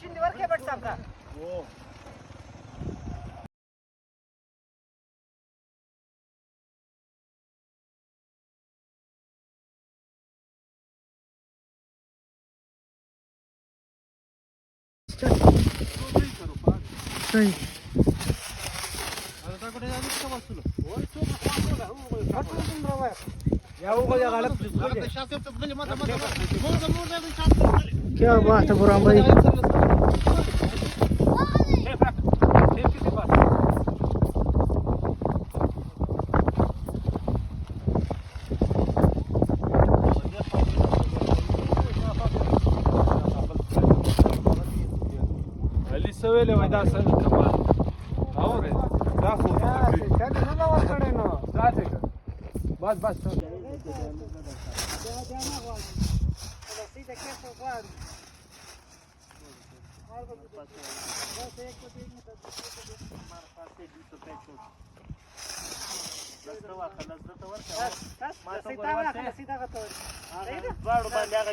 शिंदीवर काय भेटतात का हो क्या बात है बुरा भाई सवयले मैदा असेल कमाल हो रे दाखव त्याने नवाकडे ना जाते का बस बस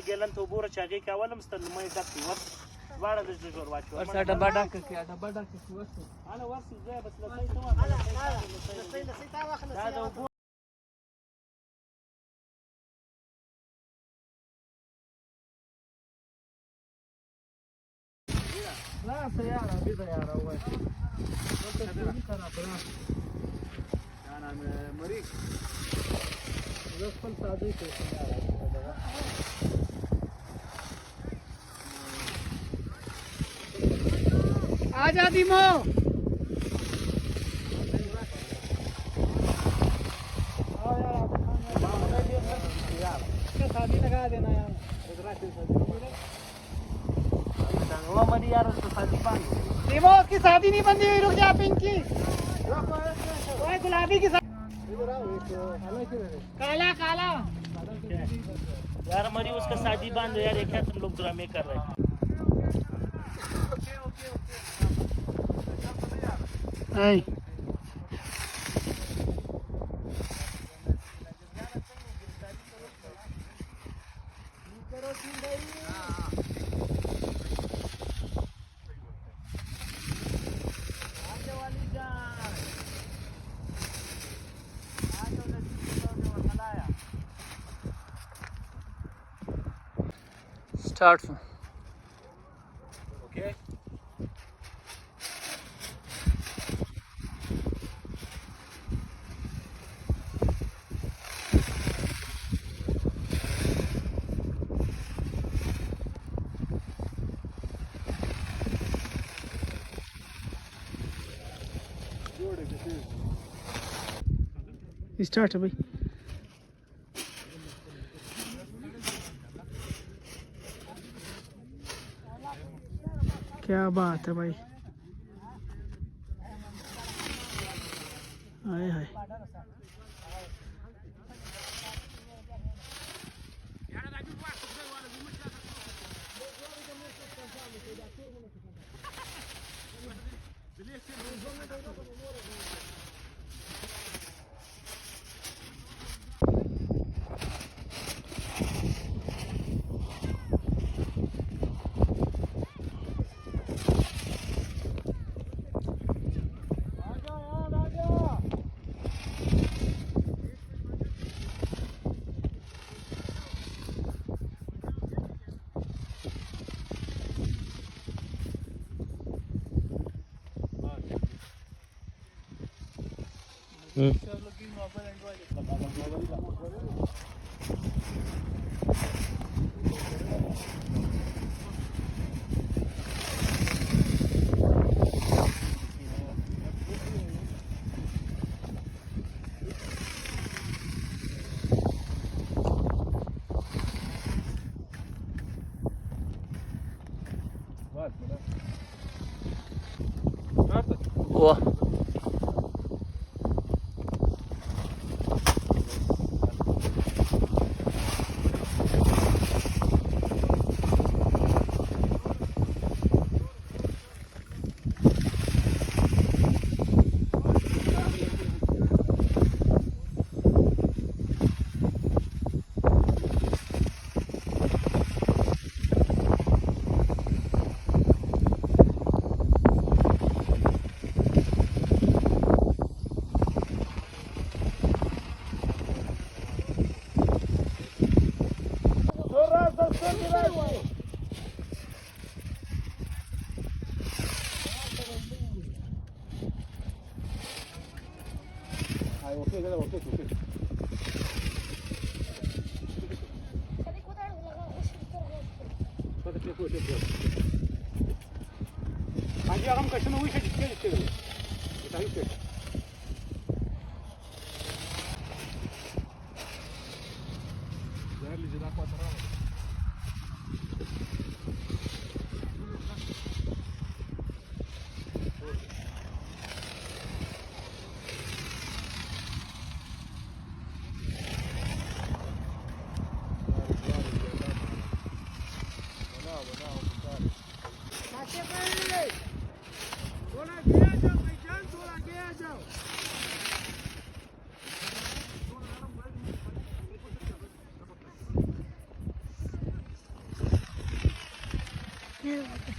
गेला तो बोरच्या काय वलम मै जाते वाड़ा दे जोर वाच और सा डब्बा डाक के डब्बा डाक के वस्तु आला वर्ष जाय बसला सही तवा आला सही तावा खला لا سيارة بسيارة هو أنا مريض يدخل صديقي आजा दीमो शादी लगा देना यार यार तो शादी बांध दीमो की शादी नहीं बंदी हुई रुक जा पिंकी ओए गुलाबी की काला काला यार मरी उसका शादी बांध दो यार ये क्या तुम लोग ड्रामे कर रहे हैं Hey. Start. Okay. Start भाई क्या बात है भाई हाय हाय О. Aquí hagamos que se me hubiese izquierda. Está izquierda. Darle de la cuatro ramas. Yeah.